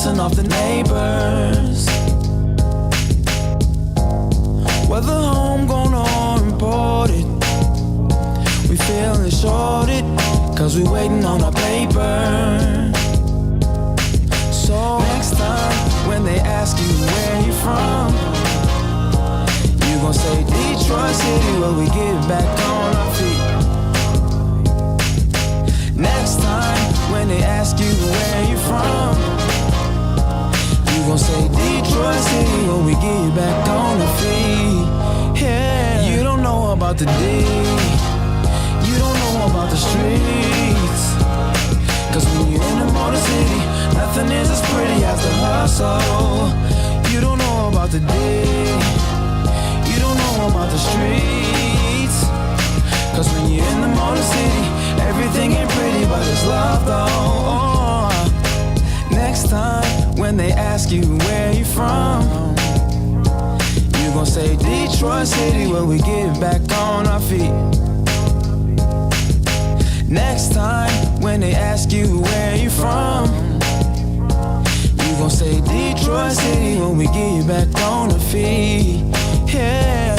bouncing off the neighbors. Whether homegrown or imported, we feeling shorted, cause we waiting on our paper. So next time when they ask you where you from, you gon' say Detroit City, where we get back on our feet. Next time when they ask you where you from, you gon' say Detroit City, where we get back on our feet. Yeah, you don't know about the D, you don't know about the streets, cause when you're in the Motor City, nothing is as pretty as the hustle. You don't know about the D, you don't know about the streets, cause when you're in the Motor City, everything ain't pretty but it's love though. Next time when they ask you where you from, you gon' say Detroit City, where we get back on our feet. Next time when they ask you where you from, you gon' say Detroit City, when we get back on our feet. Yeah.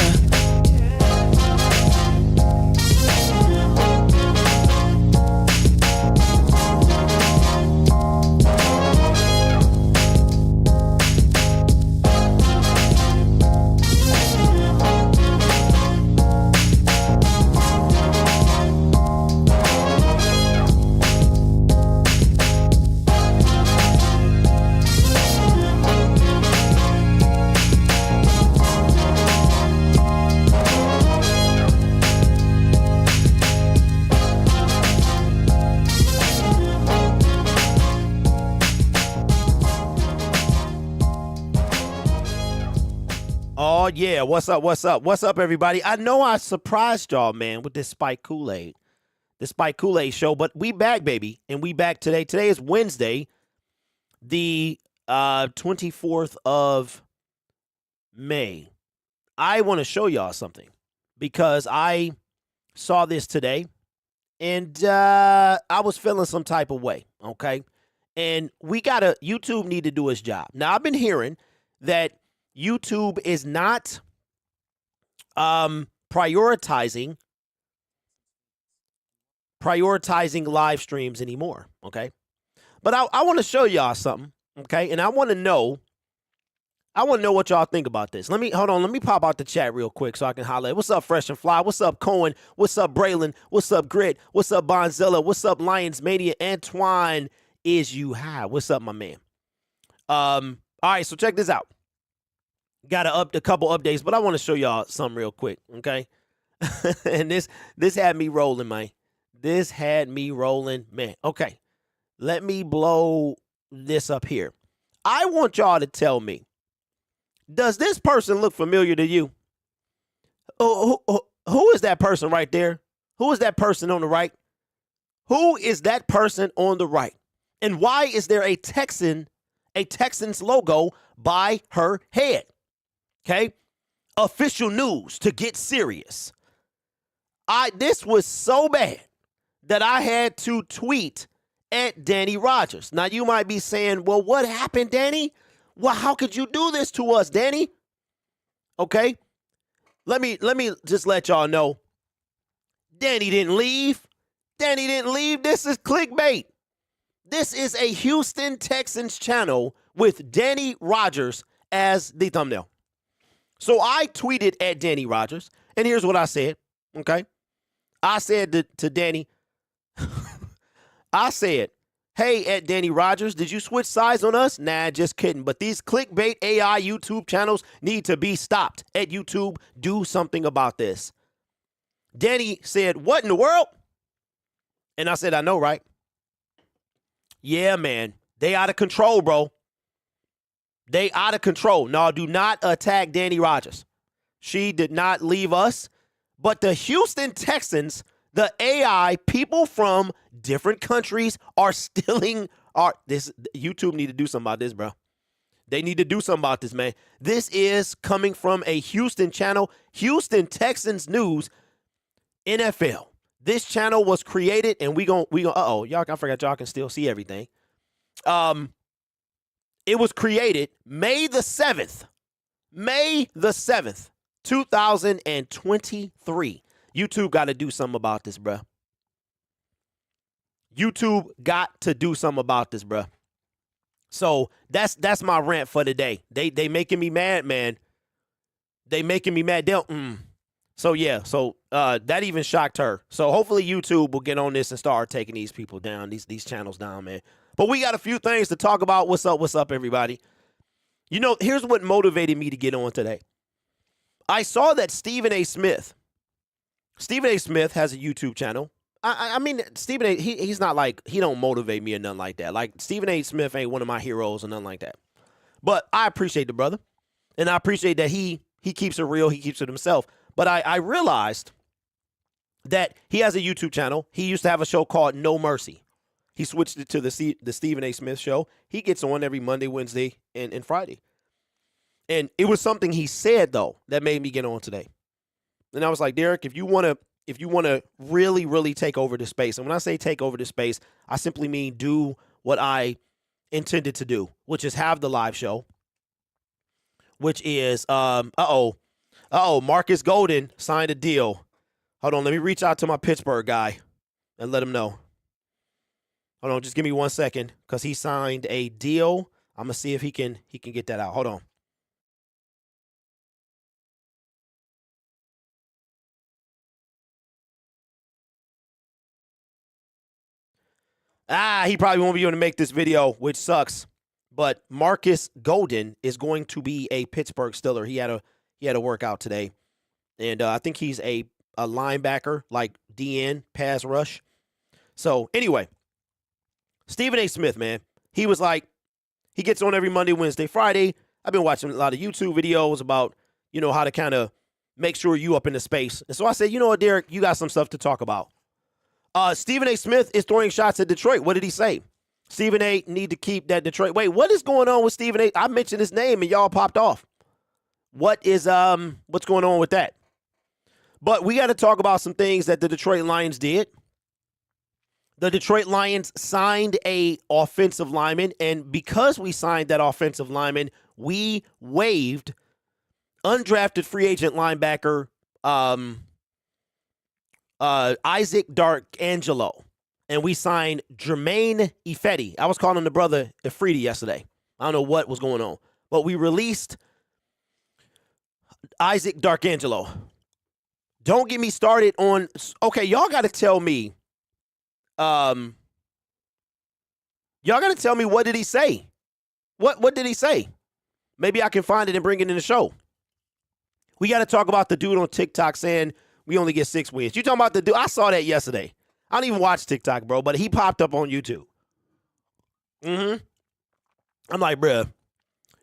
Oh, yeah. What's up? What's up? What's up, everybody? I know I surprised y'all, man, with this Spike Kool-Aid. The Spike Kool-Aid show, but we back, baby. And we back today. Today is Wednesday, the 24th of May. I want to show y'all something because I saw this today and I was feeling some type of way, okay? And YouTube need to do its job. Now, I've been hearing that YouTube is not prioritizing live streams anymore, okay? But I want to show y'all something, okay? And I want to know what y'all think about this. Let me pop out the chat real quick so I can holler. What's up, Fresh and Fly? What's up, Cohen? What's up, Braylon? What's up, Grit? What's up, Bonzilla? What's up, Lions Mania? Antoine, is you high? What's up, my man? All right, so check this out. Got a couple updates, but I want to show y'all something real quick, okay? And this had me rolling, man. This had me rolling, man. Okay, let me blow this up here. I want y'all to tell me, does this person look familiar to you? Who is that person right there? Who is that person on the right? Who is that person on the right? And why is there a Texans logo by her head? Okay, official news to get serious. This was so bad that I had to tweet at Danny Rogers. Now you might be saying, well, what happened, Danny? Well, how could you do this to us, Danny? Okay, let me just let y'all know. Danny didn't leave. Danny didn't leave. This is clickbait. This is a Houston Texans channel with Danny Rogers as the thumbnail. So I tweeted at Danny Rogers, and here's what I said, okay? I said to Danny, I said, hey, at Danny Rogers, did you switch sides on us? Nah, just kidding. But these clickbait AI YouTube channels need to be stopped. At YouTube, do something about this. Danny said, what in the world? And I said, I know, right? Yeah, man, they out of control, bro. They out of control. No, do not attack Danny Rogers. She did not leave us. But the Houston Texans, the AI, people from different countries are stealing this. YouTube need to do something about this, bro. They need to do something about this, man. This is coming from a Houston channel, Houston Texans News, NFL. This channel was created, and we gon' y'all, I forgot y'all can still see everything. It was created May the 7th. May the 7th, 2023. YouTube got to do something about this, bruh. YouTube got to do something about this, bruh. So that's my rant for today. They making me mad, man. They making me mad. So yeah, that even shocked her. So hopefully YouTube will get on this and start taking these people down, these channels down, man. But we got a few things to talk about. What's up, everybody? You know, here's what motivated me to get on today. I saw that Stephen A. Smith has a YouTube channel. I mean, Stephen A., he's not like, he don't motivate me or nothing like that. Like, Stephen A. Smith ain't one of my heroes or nothing like that. But I appreciate the brother. And I appreciate that he keeps it real. He keeps it himself. But I realized that he has a YouTube channel. He used to have a show called No Mercy. He switched it to the Stephen A. Smith show. He gets on every Monday, Wednesday, and Friday. And it was something he said, though, that made me get on today. And I was like, Derek, if you want to really, really take over this space, and when I say take over this space, I simply mean do what I intended to do, which is have the live show, which is, Marcus Golden signed a deal. Hold on, let me reach out to my Pittsburgh guy and let him know. Hold on, just give me 1 second, because he signed a deal. I'm going to see if he can get that out. Hold on. He probably won't be able to make this video, which sucks. But Marcus Golden is going to be a Pittsburgh Steeler. He had a workout today. And I think he's a linebacker, like DN, pass rush. So anyway, Stephen A. Smith, man, he was like, he gets on every Monday, Wednesday, Friday. I've been watching a lot of YouTube videos about, you know, how to kind of make sure you up in the space. And so I said, you know what, Derek, you got some stuff to talk about. Stephen A. Smith is throwing shots at Detroit. What did he say? Stephen A. need to keep that Detroit. Wait, what is going on with Stephen A.? I mentioned his name and y'all popped off. What's going on with that? But we got to talk about some things that the Detroit Lions did. The Detroit Lions signed a offensive lineman, and because we signed that offensive lineman, we waived undrafted free agent linebacker Isaac Darkangelo, and we signed Jermaine Ifedi. I was calling the brother Ifridi yesterday. I don't know what was going on, but we released Isaac Darkangelo. Don't get me started on, okay, y'all got to tell me, what did he say? What did he say? Maybe I can find it and bring it in the show. We got to talk about the dude on TikTok saying we only get 6 wins. You talking about the dude? I saw that yesterday. I don't even watch TikTok, bro, but he popped up on YouTube. I'm like, bruh,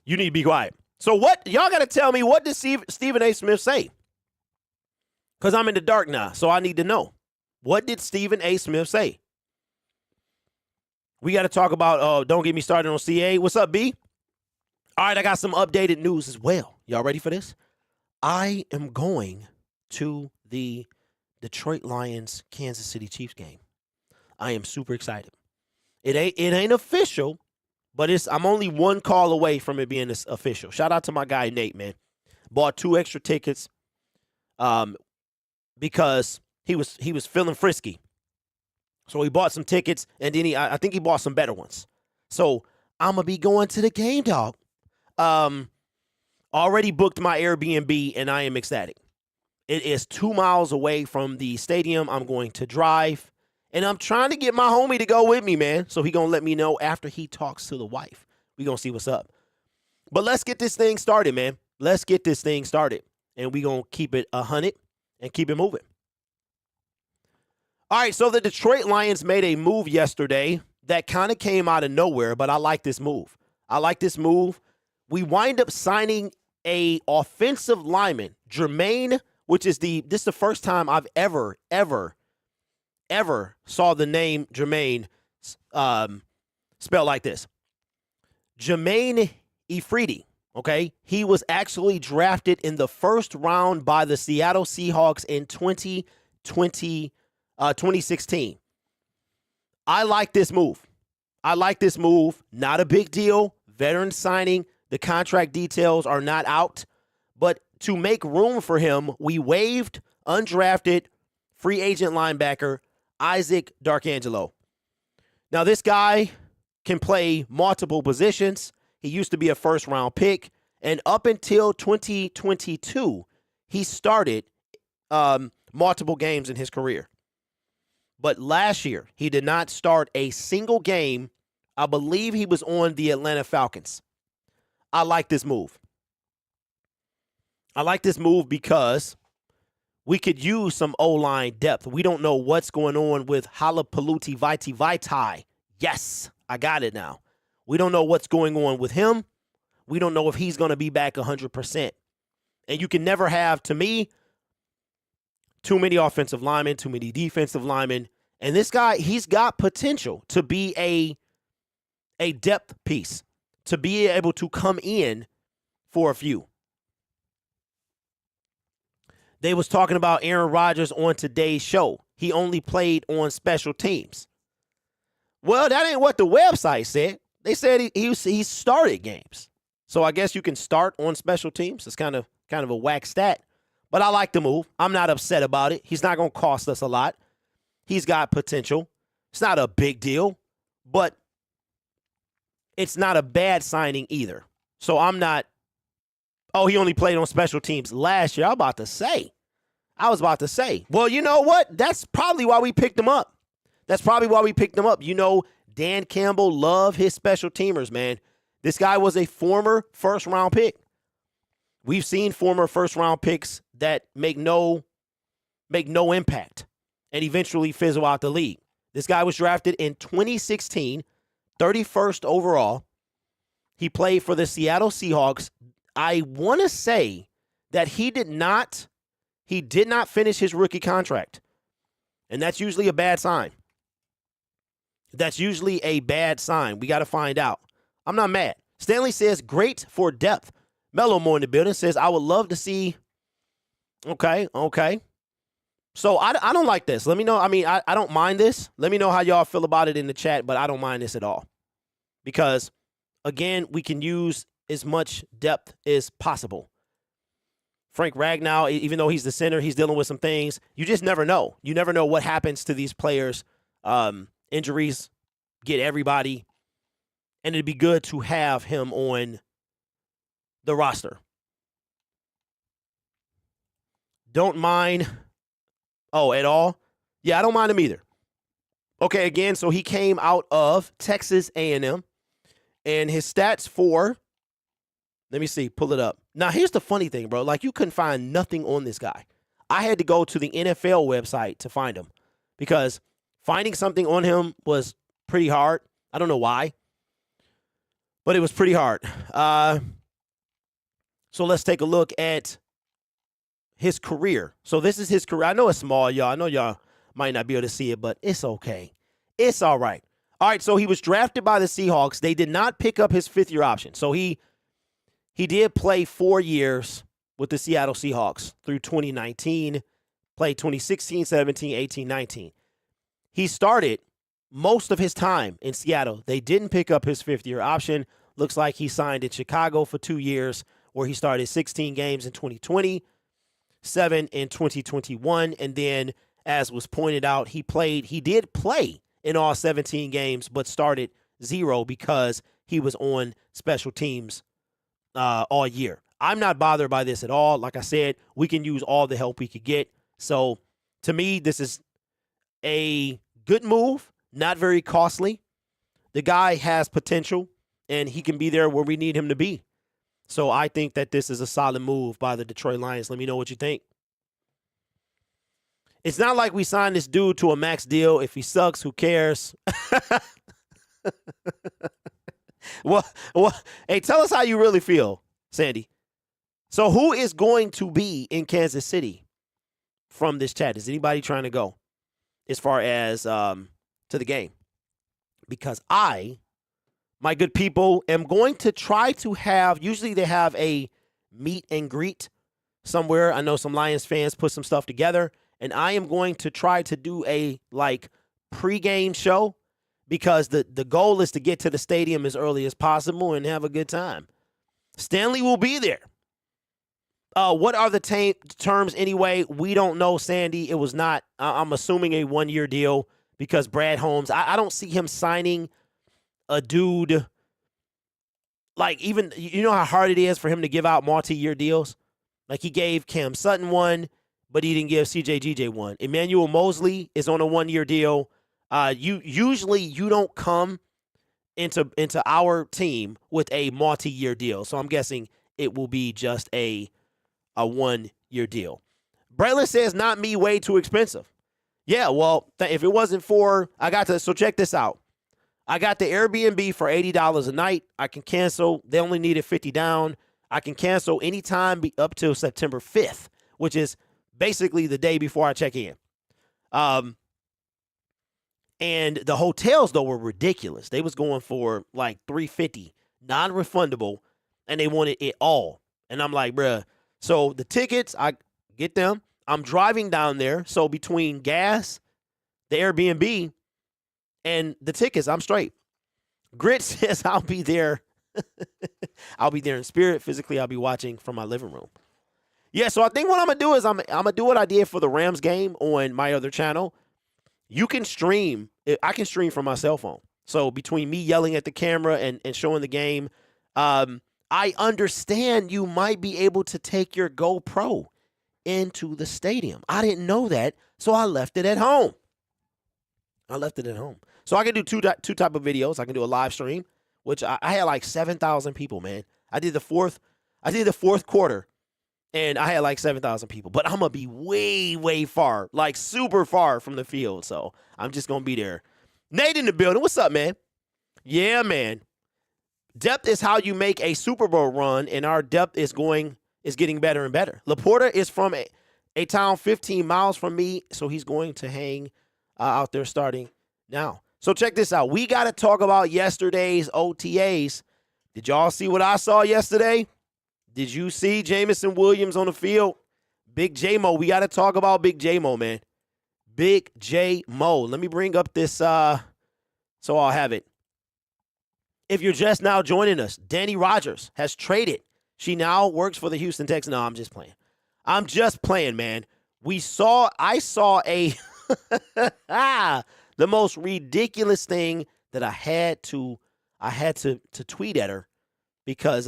you need to be quiet. So what? Y'all got to tell me, what did Stephen A. Smith say? Because I'm in the dark now, so I need to know. What did Stephen A. Smith say? We got to talk about, don't get me started on CA. What's up, B? All right, I got some updated news as well. Y'all ready for this? I am going to the Detroit Lions Kansas City Chiefs game. I am super excited. It ain't official, but I'm only one call away from it being official. Shout out to my guy Nate, man. Bought 2 extra tickets because he was feeling frisky. So he bought some tickets, and then I think he bought some better ones. So I'm gonna be going to the game, dog. Already booked my Airbnb, and I am ecstatic. It is 2 miles away from the stadium. I'm going to drive, and I'm trying to get my homie to go with me, man. So he going to let me know after he talks to the wife. We going to see what's up. But let's get this thing started, man. Let's get this thing started, and we going to keep it 100 and keep it moving. All right, so the Detroit Lions made a move yesterday that kind of came out of nowhere, but I like this move. We wind up signing a offensive lineman, Jermaine, which is this is the first time I've ever saw the name Jermaine spelled like this. Jermaine Ifridi, okay? He was actually drafted in the first round by the Seattle Seahawks in 2016. I like this move. Not a big deal. Veteran signing. The contract details are not out. But to make room for him, we waived undrafted free agent linebacker Isaac Darkangelo. Now, this guy can play multiple positions. He used to be a first-round pick. And up until 2022, he started multiple games in his career. But last year, he did not start a single game. I believe he was on the Atlanta Falcons. I like this move. I like this move because we could use some O-line depth. We don't know what's going on with Halapalooty Vaitai. Yes, I got it now. We don't know what's going on with him. We don't know if he's going to be back 100%. And you can never have, to me, too many offensive linemen, too many defensive linemen. And this guy, he's got potential to be a depth piece, to be able to come in for a few. They was talking about Aaron Rodgers on today's show. He only played on special teams. Well, that ain't what the website said. They said he started games. So I guess you can start on special teams. It's kind of a whack stat. But I like the move. I'm not upset about it. He's not going to cost us a lot. He's got potential. It's not a big deal, but it's not a bad signing either. So I'm not, oh, he only played on special teams last year. I was about to say, well, you know what? That's probably why we picked him up. You know, Dan Campbell loved his special teamers, man. This guy was a former first-round pick. We've seen former first-round picks that make no impact and eventually fizzle out the league. This guy was drafted in 2016, 31st overall. He played for the Seattle Seahawks. I want to say that he did not finish his rookie contract. And that's usually a bad sign. We got to find out. I'm not mad. Stanley says, great for depth. Mellow Mo in the building says, I would love to see. Okay. So I don't like this. Let me know. I mean, I don't mind this. Let me know how y'all feel about it in the chat, but I don't mind this at all. Because, again, we can use as much depth as possible. Frank Ragnow, even though he's the center, he's dealing with some things. You just never know. You never know what happens to these players. Injuries get everybody. And it'd be good to have him on the roster. Don't mind. Oh, at all? Yeah, I don't mind him either. Okay, again, so he came out of Texas A&M. And his stats for, let me see, pull it up. Now, here's the funny thing, bro. Like, you couldn't find nothing on this guy. I had to go to the NFL website to find him because finding something on him was pretty hard. I don't know why, but it was pretty hard. So let's take a look at his career. So this is his career. I know it's small, y'all. I know y'all might not be able to see it, but it's okay. It's all right. All right, so he was drafted by the Seahawks. They did not pick up his fifth-year option. So he did play 4 years with the Seattle Seahawks through 2019, played 2016, 17, 18, 19. He started most of his time in Seattle. They didn't pick up his fifth-year option. Looks like he signed in Chicago for 2 years, where he started 16 games in 2020, 7 in 2021, and then, as was pointed out, he did play in all 17 games, but started 0 because he was on special teams all year. I'm not bothered by this at all. Like I said, we can use all the help we could get. So, to me, this is a good move, not very costly. The guy has potential, and he can be there where we need him to be. So I think that this is a solid move by the Detroit Lions. Let me know what you think. It's not like we signed this dude to a max deal. If he sucks, who cares? Well, hey, tell us how you really feel, Sandy. So who is going to be in Kansas City from this chat? Is anybody trying to go as far as to the game? Because my good people, am going to try to have, usually they have a meet and greet somewhere. I know some Lions fans put some stuff together, and I am going to try to do a pregame show because the goal is to get to the stadium as early as possible and have a good time. Stanley will be there. What are the terms anyway? We don't know, Sandy. It was not, I'm assuming, a one-year deal because Brad Holmes, I don't see him signing a dude. Like, even, you know how hard it is for him to give out multi-year deals? Like, he gave Cam Sutton one, but he didn't give CJ one. Emmanuel Mosley is on a one-year deal. Usually you don't come into our team with a multi-year deal. So I'm guessing it will be just a one-year deal. Braylon says, not me, way too expensive. Yeah, well, if it wasn't for, so check this out. I got the Airbnb for $80 a night. I can cancel. They only needed 50 down. I can cancel anytime up till September 5th, which is basically the day before I check in. And the hotels, though, were ridiculous. They was going for like $350, non-refundable, and they wanted it all. And I'm like, bruh. So the tickets, I get them. I'm driving down there. So between gas, the Airbnb, and the tickets, I'm straight. Grit says I'll be there. I'll be there in spirit. Physically, I'll be watching from my living room. Yeah, so I think what I'm going to do is I'm going to do what I did for the Rams game on my other channel. You can stream. I can stream from my cell phone. So between me yelling at the camera and showing the game, I understand you might be able to take your GoPro into the stadium. I didn't know that, so I left it at home. So I can do two type of videos. I can do a live stream, which I had like 7,000 people, man. I did the fourth quarter, and I had like 7,000 people. But I'm going to be way, way far, like super far from the field. So I'm just going to be there. Nate in the building. What's up, man? Yeah, man. Depth is how you make a Super Bowl run, and our depth is getting better and better. Laporta is from a town 15 miles from me, so he's going to hang out there starting now. So check this out. We got to talk about yesterday's OTAs. Did y'all see what I saw yesterday? Did you see Jameson Williams on the field? Big J-Mo. We got to talk about Big J-Mo, man. Big J-Mo. Let me bring up this so I'll have it. If you're just now joining us, Danny Rogers has traded. She now works for the Houston Texans. No, I'm just playing. I'm just playing, man. I saw a the most ridiculous thing that I had to tweet at her because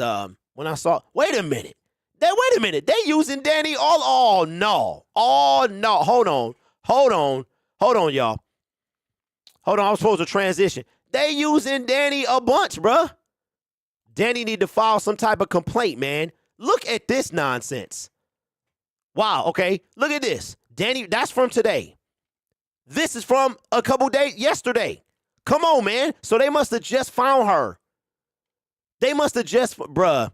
when I saw, wait a minute, they using Danny oh no, hold on, y'all, I'm supposed to transition. They using Danny a bunch, bruh. Danny need to file some type of complaint, man. Look at this nonsense. Wow, okay, look at this. Danny, that's from today. This is from a couple days yesterday. Come on, man. So they must have just found her. They must have just, bruh.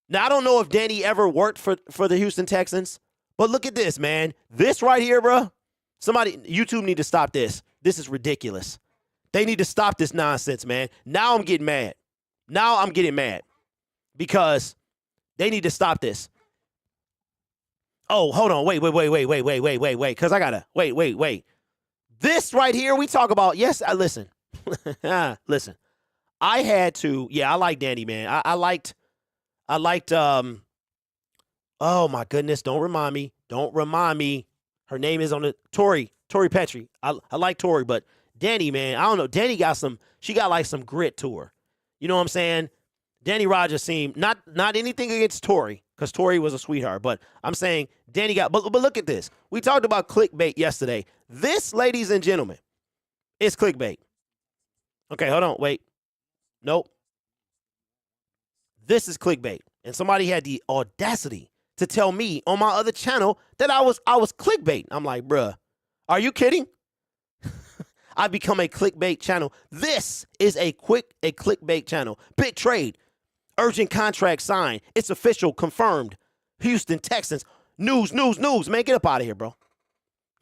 Now, I don't know if Danny ever worked for the Houston Texans, but look at this, man. This right here, bruh. Somebody, YouTube need to stop this. This is ridiculous. They need to stop this nonsense, man. Now I'm getting mad. Because they need to stop this. Oh, hold on. Wait. Because I got to, wait. This right here we talk about, yes, listen. Listen. I had to, I like Danny, man. I liked, oh my goodness, don't remind me. Her name is on the, Tori Petrie. I like Tori, but Danny, man, I don't know. Danny she got like some grit to her. You know what I'm saying? Danny Rogers seemed, not anything against Tori, because Tori was a sweetheart, but I'm saying Danny but look at this. We talked about clickbait yesterday. This, ladies and gentlemen, is clickbait. Okay, hold on, wait. Nope. This is clickbait. And somebody had the audacity to tell me on my other channel that I was clickbait. I'm like, bruh, are you kidding? I've become a clickbait channel. This is a clickbait channel. Big trade. Urgent contract signed. It's official, confirmed. Houston Texans. News. Man, get up out of here, bro.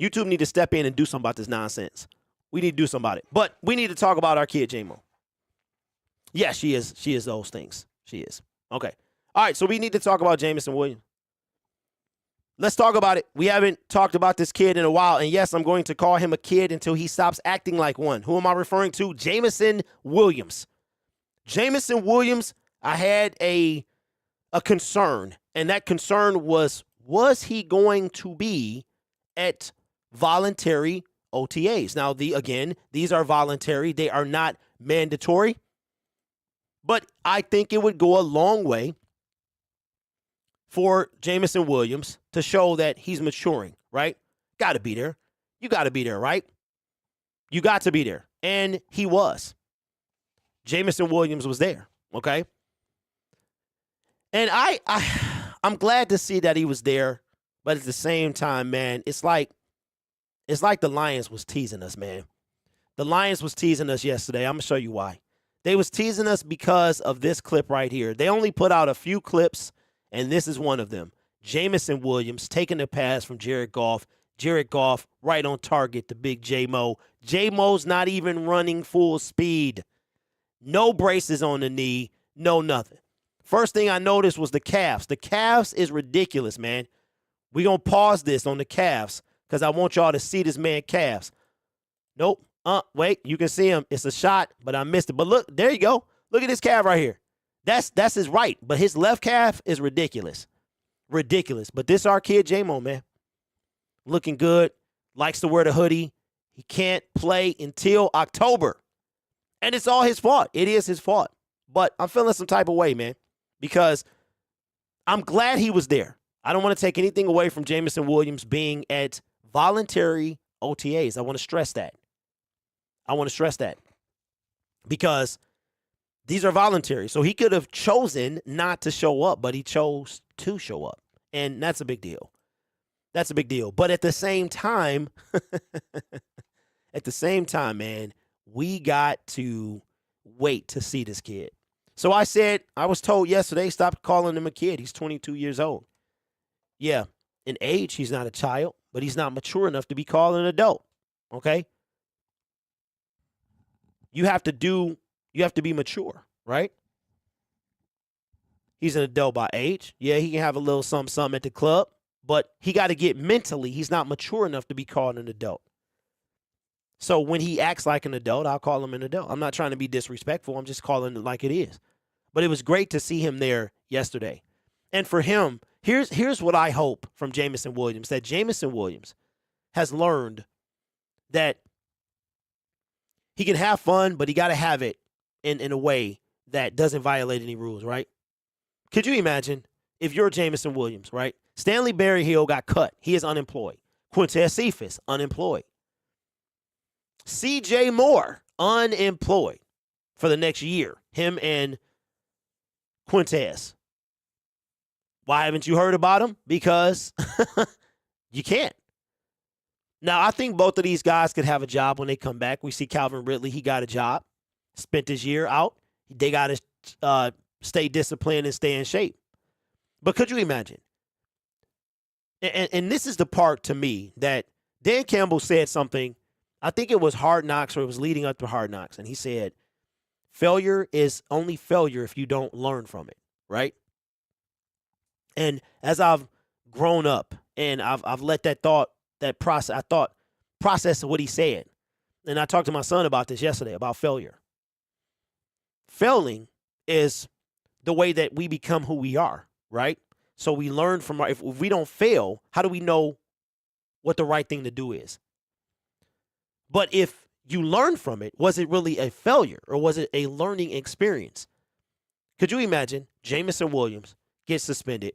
YouTube need to step in and do something about this nonsense. We need to do something about it. But we need to talk about our kid, J-Mo. Yeah, she is those things. She is. Okay. All right, so we need to talk about Jameson Williams. Let's talk about it. We haven't talked about this kid in a while. And yes, I'm going to call him a kid until he stops acting like one. Who am I referring to? Jameson Williams. Jameson Williams, I had a concern. And that concern was he going to be at voluntary OTAs? Now, these are voluntary. They are not mandatory. But I think it would go a long way for Jameson Williams to show that he's maturing, right? Got to be there. You got to be there, right? You got to be there. And he was. Jameson Williams was there, okay? And I'm glad to see that he was there, but at the same time, man, it's like the Lions was teasing us, man. The Lions was teasing us yesterday. I'm going to show you why. They was teasing us because of this clip right here. They only put out a few clips, and this is one of them. Jameson Williams taking the pass from Jared Goff. Jared Goff right on target to big J-Mo. J-Mo's not even running full speed. No braces on the knee. No nothing. First thing I noticed was the calves. The calves is ridiculous, man. We're going to pause this on the calves because I want y'all to see this man calves. Nope. Wait, you can see him. It's a shot, but I missed it. But look, there you go. Look at this calf right here. That's his right, but his left calf is ridiculous. Ridiculous. But this our kid, J-Mo, man. Looking good. Likes to wear the hoodie. He can't play until October. And it's all his fault. It is his fault. But I'm feeling some type of way, man, because I'm glad he was there. I don't want to take anything away from Jameson Williams being at voluntary OTAs. I want to stress that. Because these are voluntary. So he could have chosen not to show up, but he chose to show up. And that's a big deal. That's a big deal. But at the same time, man, we got to wait to see this kid. So I was told yesterday, stop calling him a kid. He's 22 years old. Yeah, in age, he's not a child, but he's not mature enough to be called an adult. Okay? You have to be mature, right? He's an adult by age. Yeah, he can have a little something at the club, but he got to get mentally. He's not mature enough to be called an adult. So when he acts like an adult, I'll call him an adult. I'm not trying to be disrespectful. I'm just calling it like it is. But it was great to see him there yesterday. And for him, here's what I hope from Jameson Williams, that Jameson Williams has learned that he can have fun, but he got to have it in a way that doesn't violate any rules, right? Could you imagine if you're Jameson Williams, right? Stanley Berryhill got cut. He is unemployed. Quintez Cephas, unemployed. C.J. Moore, unemployed for the next year. Him and Quintez. Why haven't you heard about him? Because you can't. Now, I think both of these guys could have a job when they come back. We see Calvin Ridley. He got a job. Spent his year out. They got to stay disciplined and stay in shape. But could you imagine? And this is the part to me that Dan Campbell said something. I think it was Hard Knocks, or it was leading up to Hard Knocks. And he said, failure is only failure if you don't learn from it, right? And as I've grown up and I've let that process what he said. And I talked to my son about this yesterday, about failure. Failing is the way that we become who we are, right? So we learn from if we don't fail, how do we know what the right thing to do is? But if you learn from it, was it really a failure or was it a learning experience? Could you imagine Jameson Williams gets suspended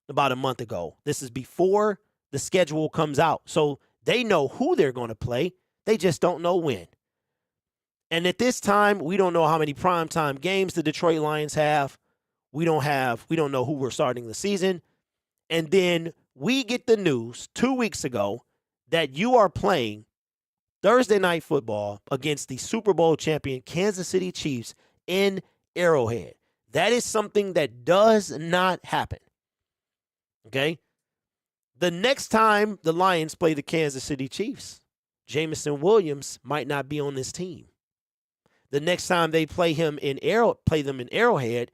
about a month ago? This is before the schedule comes out. So they know who they're going to play. They just don't know when. And at this time, we don't know how many primetime games the Detroit Lions have. We don't know who we're starting the season. And then we get the news 2 weeks ago that you are playing Thursday Night Football against the Super Bowl champion Kansas City Chiefs in Arrowhead. That is something that does not happen. Okay? The next time the Lions play the Kansas City Chiefs, Jameson Williams might not be on this team. The next time they play them in Arrowhead,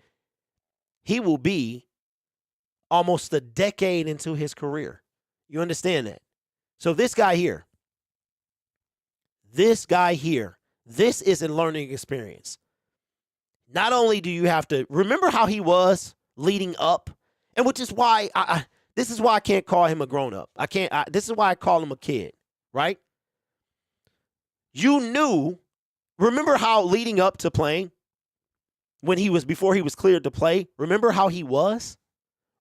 he will be almost a decade into his career. You understand that? So this guy here, this is a learning experience. Not only do you have to remember how he was leading up, and which is why this is why I can't call him a grown up. This is why I call him a kid, right? You knew, remember how leading up to playing, before he was cleared to play, remember how he was?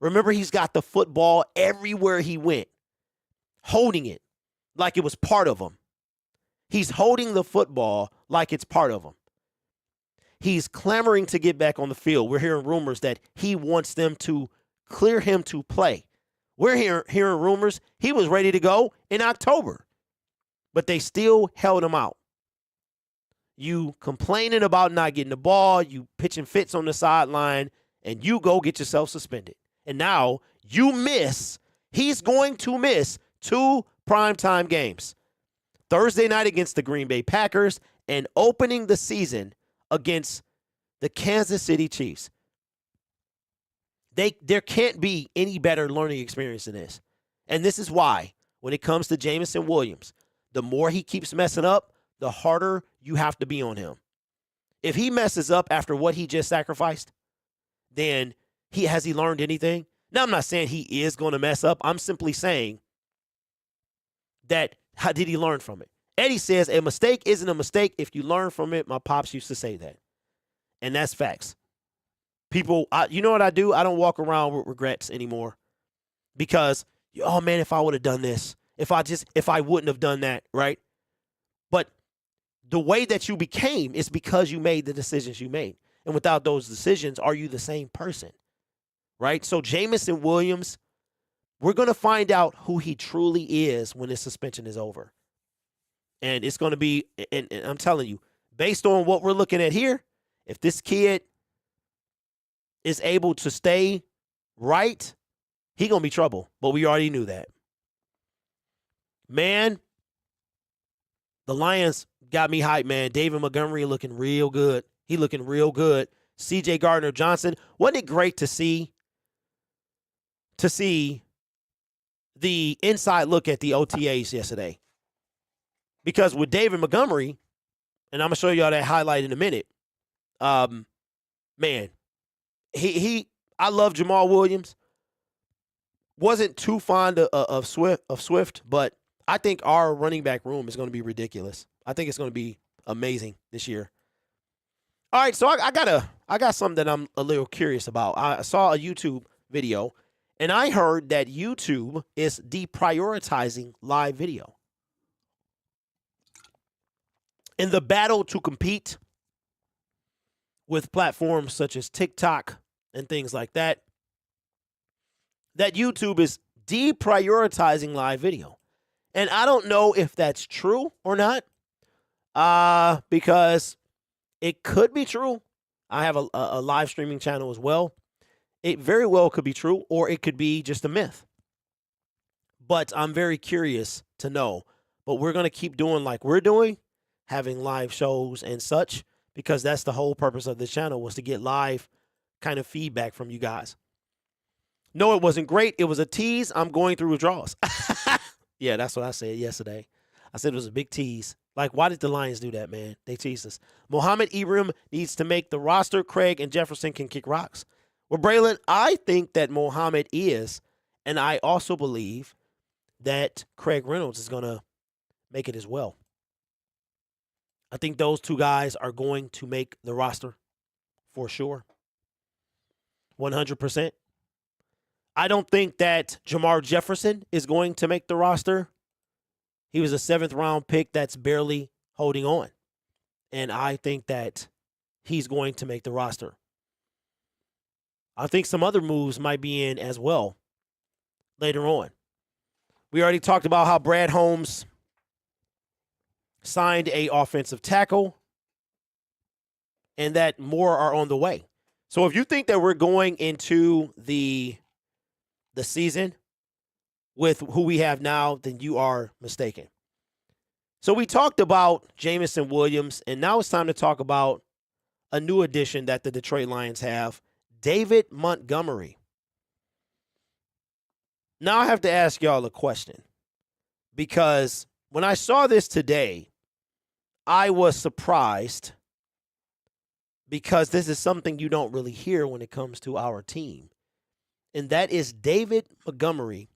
Remember he's got the football everywhere he went, holding it like it was part of him. He's holding the football like it's part of him. He's clamoring to get back on the field. We're hearing rumors that he wants them to clear him to play. We're hearing rumors he was ready to go in October, but they still held him out. You complaining about not getting the ball, you pitching fits on the sideline, and you go get yourself suspended. And now he's going to miss 2 primetime games. Thursday night against the Green Bay Packers and opening the season against the Kansas City Chiefs. There can't be any better learning experience than this. And this is why, when it comes to Jameson Williams, the more he keeps messing up, the harder you have to be on him. If he messes up after what he just sacrificed, then has he learned anything? Now, I'm not saying he is going to mess up. I'm simply saying that how did he learn from it? Eddie says a mistake isn't a mistake if you learn from it. My pops used to say that. And that's facts. People, you know what I do? I don't walk around with regrets anymore because, oh man, if I would have done this, if I wouldn't have done that, right? But the way that you became is because you made the decisions you made. And without those decisions, are you the same person? Right? So Jameson Williams, we're going to find out who he truly is when his suspension is over. And it's going to be, and I'm telling you, based on what we're looking at here, if this kid is able to stay right, he going to be trouble. But we already knew that. Man, the Lions got me hyped, man. David Montgomery looking real good. He looking real good. C.J. Gardner-Johnson. Wasn't it great to see the inside look at the OTAs yesterday? Because with David Montgomery, and I'm going to show y'all that highlight in a minute, man, I love Jamal Williams. Wasn't too fond of Swift, but I think our running back room is going to be ridiculous. I think it's going to be amazing this year. All right, so I got something that I'm a little curious about. I saw a YouTube video, and I heard that YouTube is deprioritizing live video. In the battle to compete with platforms such as TikTok and things like that, that YouTube is deprioritizing live video. And I don't know if that's true or not, because it could be true. I have a live streaming channel as well. It very well could be true, or it could be just a myth. But I'm very curious to know. But we're going to keep doing like we're doing, having live shows and such, because that's the whole purpose of this channel, was to get live kind of feedback from you guys. No, it wasn't great. It was a tease. I'm going through withdrawals. Yeah, that's what I said yesterday. I said it was a big tease. Like, why did the Lions do that, man? They teased us. Mohamed Ibrahim needs to make the roster. Craig and Jefferson can kick rocks. Well, Braylon, I think that Mohamed is, and I also believe that Craig Reynolds is going to make it as well. I think those two guys are going to make the roster for sure. 100%. I don't think that Jamar Jefferson is going to make the roster. He was a 7th-round pick that's barely holding on. And I think that he's going to make the roster. I think some other moves might be in as well later on. We already talked about how Brad Holmes signed a offensive tackle and that more are on the way. So if you think that we're going into the season with who we have now, then you are mistaken. So we talked about Jameson Williams, and now it's time to talk about a new addition that the Detroit Lions have, David Montgomery. Now I have to ask y'all a question, because when I saw this today, I was surprised, because this is something you don't really hear when it comes to our team. And that is David Montgomery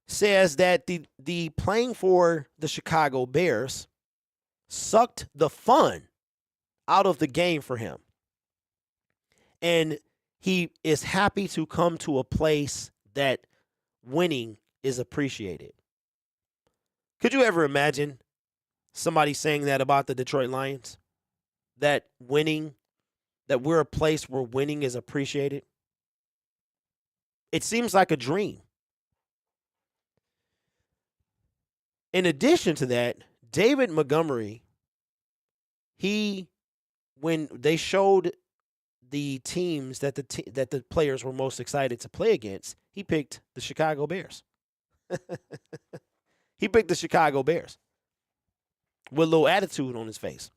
says that the playing for the Chicago Bears sucked the fun out of the game for him. And he is happy to come to a place that winning is appreciated. Could you ever imagine somebody saying that about the Detroit Lions? That we're a place where winning is appreciated? It seems like a dream. In addition to that, David Montgomery, when they showed the teams that the players were most excited to play against, he picked the Chicago Bears. He picked the Chicago Bears with a little attitude on his face.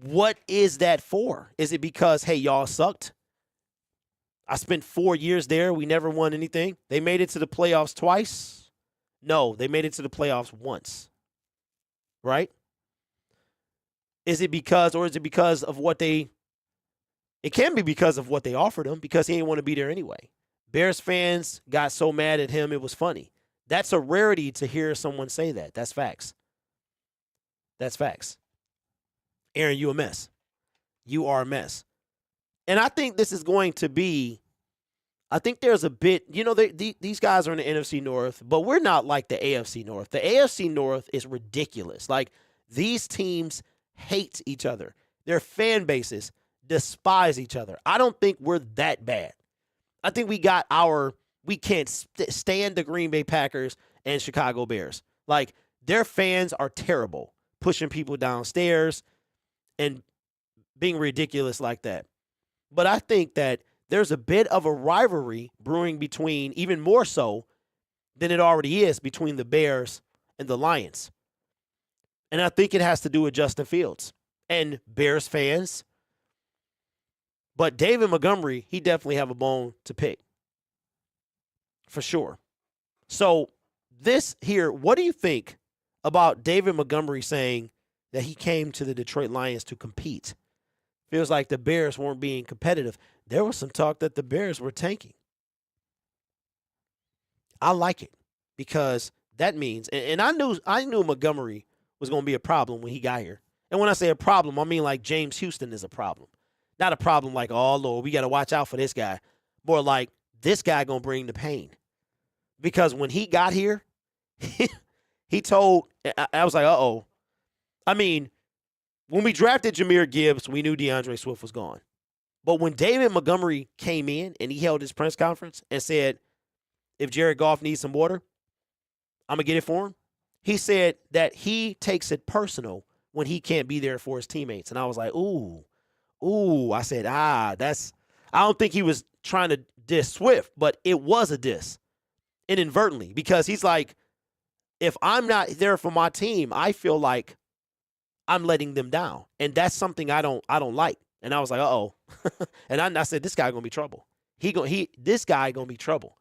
What is that for? Is it because, hey, y'all sucked? I spent 4 years there. We never won anything. They made it to the playoffs twice. No, they made it to the playoffs once. Right? Is it because of what it can be because of what they offered him, because he didn't want to be there anyway. Bears fans got so mad at him, it was funny. That's a rarity to hear someone say that. That's facts. That's facts. Aaron, you a mess. You are a mess. And I think this is going to be, I think there's a bit, these guys are in the NFC North, but we're not like the AFC North. The AFC North is ridiculous. Like, these teams hate each other. Their fan bases despise each other. I don't think we're that bad. I think we can't stand the Green Bay Packers and Chicago Bears. Like, their fans are terrible, pushing people downstairs and being ridiculous like that. But I think that there's a bit of a rivalry brewing between, even more so than it already is, between the Bears and the Lions. And I think it has to do with Justin Fields and Bears fans. But David Montgomery, he definitely have a bone to pick. For sure. So this here, what do you think about David Montgomery saying that he came to the Detroit Lions to compete? Feels like the Bears weren't being competitive. There was some talk that the Bears were tanking. I like it, because that means, and I knew Montgomery was going to be a problem when he got here. And when I say a problem, I mean like James Houston is a problem. Not a problem like, oh, Lord, we got to watch out for this guy. More like, this guy going to bring the pain. Because when he got here, he told, I was like, uh-oh. I mean, when we drafted Jahmyr Gibbs, we knew DeAndre Swift was gone. But when David Montgomery came in and he held his press conference and said, if Jared Goff needs some water, I'm going to get it for him. He said that he takes it personal when he can't be there for his teammates. And I was like, ooh. I said, I don't think he was trying to diss Swift, but it was a diss inadvertently, because he's like, if I'm not there for my team, I feel like I'm letting them down. And that's something I don't like. And I was like, uh-oh. And I said, this guy going to be trouble. This guy going to be trouble.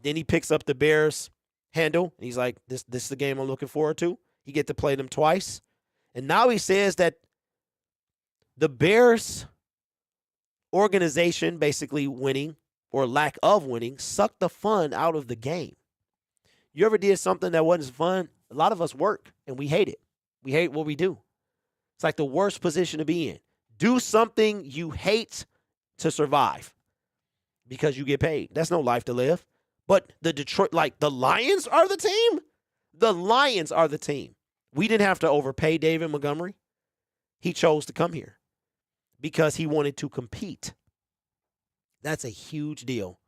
Then he picks up the Bears handle, and he's like, this is the game I'm looking forward to. He get to play them twice. And now he says that the Bears organization basically winning, or lack of winning, sucked the fun out of the game. You ever did something that wasn't fun? A lot of us work, and we hate it. We hate what we do. It's like the worst position to be in. Do something you hate to survive because you get paid. That's no life to live. But the Lions are the team? The Lions are the team. We didn't have to overpay David Montgomery. He chose to come here because he wanted to compete. That's a huge deal.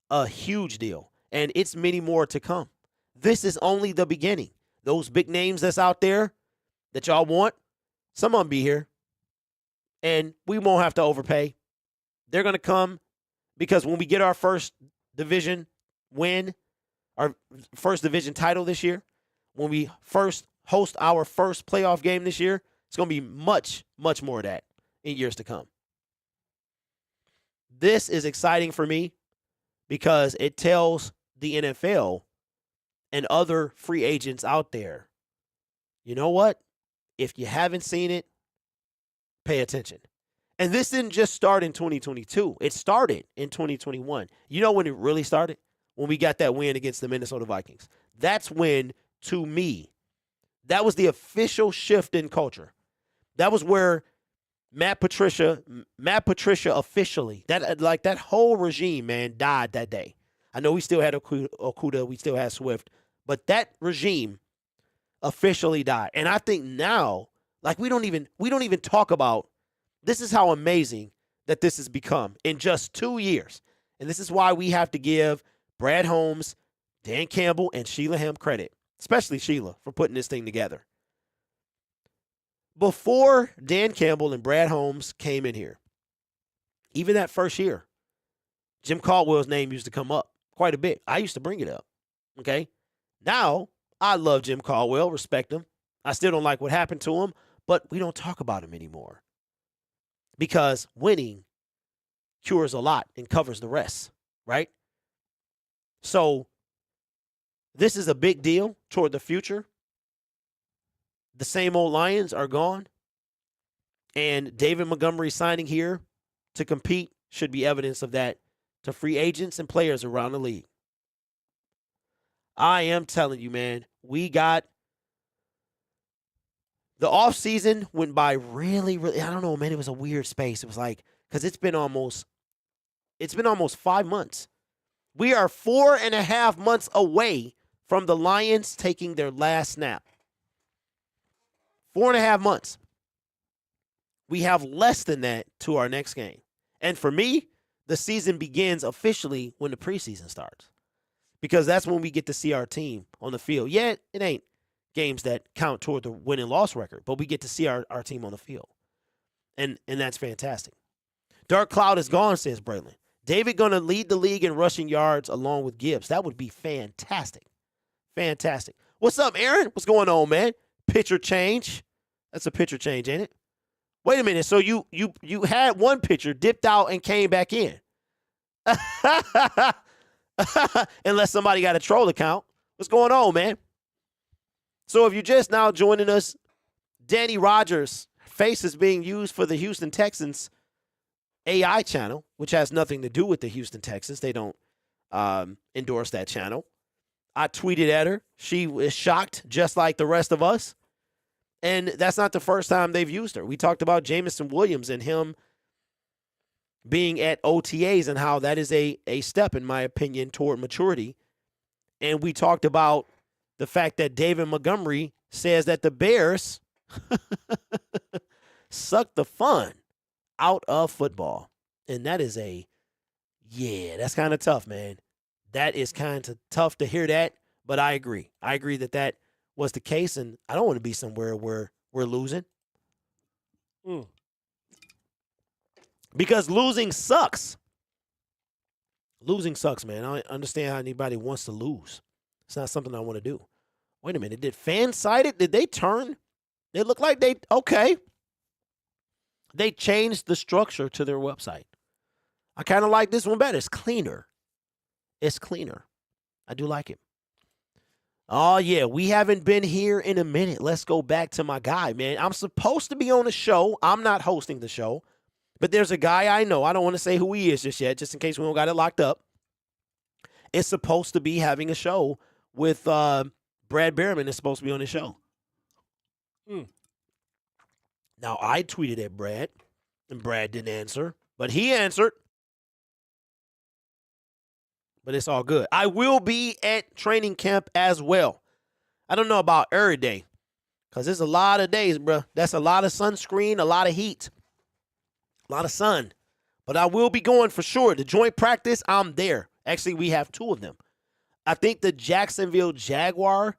A huge deal. And it's many more to come. This is only the beginning. Those big names that's out there that y'all want, some of them be here. And we won't have to overpay. They're going to come because when we get our first division win, our first division title this year, when we first host our first playoff game this year, it's going to be much, much more of that in years to come. This is exciting for me. because it tells the NFL and other free agents out there, you know what? If you haven't seen it, pay attention. And this didn't just start in 2022. It started in 2021. You know when it really started? When we got that win against the Minnesota Vikings. That's when, to me, that was the official shift in culture. That was where Matt Patricia officially, that whole regime, man, died that day. I know we still had Okuda, we still had Swift, but that regime officially died. And I think now, like we don't even talk about, this is how amazing that this has become in just 2 years. And this is why we have to give Brad Holmes, Dan Campbell, and Sheila Ham credit, especially Sheila, for putting this thing together. Before Dan Campbell and Brad Holmes came in here, even that first year, Jim Caldwell's name used to come up quite a bit. I used to bring it up, okay? Now, I love Jim Caldwell, respect him. I still don't like what happened to him, but we don't talk about him anymore because winning cures a lot and covers the rest, right? So this is a big deal toward the future. The same old Lions are gone, and David Montgomery signing here to compete should be evidence of that to free agents and players around the league. I am telling you, man, we got the offseason went by really, I don't know, man, it was a weird space. It was like, because it's been almost 5 months. We are 4.5 months away from the Lions taking their last snap. 4.5 months. We have less than that to our next game. And for me, the season begins officially when the preseason starts. Because that's when we get to see our team on the field. Yet, it ain't games that count toward the win and loss record, but we get to see our team on the field. And that's fantastic. Dark cloud is gone, says Braylon. David going to lead the league in rushing yards along with Gibbs. That would be fantastic. Fantastic. What's up, Aaron? What's going on, man? Pitcher change. That's a pitcher change, ain't it? Wait a minute. So you had one pitcher, dipped out, and came back in. Unless somebody got a troll account. What's going on, man? So if you're just now joining us, Danny Rogers' face is being used for the Houston Texans AI channel, which has nothing to do with the Houston Texans. They don't endorse that channel. I tweeted at her. She was shocked, just like the rest of us. And that's not the first time they've used her. We talked about Jameson Williams and him being at OTAs and how that is a step, in my opinion, toward maturity. And we talked about the fact that David Montgomery says that the Bears suck the fun out of football. And that is that's kind of tough, man. That is kind of tough to hear that, but I agree. I agree that was the case, and I don't want to be somewhere where we're losing. Because losing sucks. Losing sucks, man. I don't understand how anybody wants to lose. It's not something I want to do. Wait a minute. Did FanSided, did they turn? They look like okay. They changed the structure to their website. I kind of like this one better. It's cleaner. It's cleaner. I do like it. Oh, yeah. We haven't been here in a minute. Let's go back to my guy, man. I'm supposed to be on the show. I'm not hosting the show. But there's a guy I know. I don't want to say who he is just yet, just in case we don't got it locked up. It's supposed to be having a show with Brad Behrman. Is supposed to be on the show. Now, I tweeted at Brad, and Brad didn't answer. But he answered. But it's all good. I will be at training camp as well. I don't know about every day. Because there's a lot of days, bro. That's a lot of sunscreen, a lot of heat. A lot of sun. But I will be going for sure. The joint practice, I'm there. Actually, we have 2 of them. I think the Jacksonville Jaguar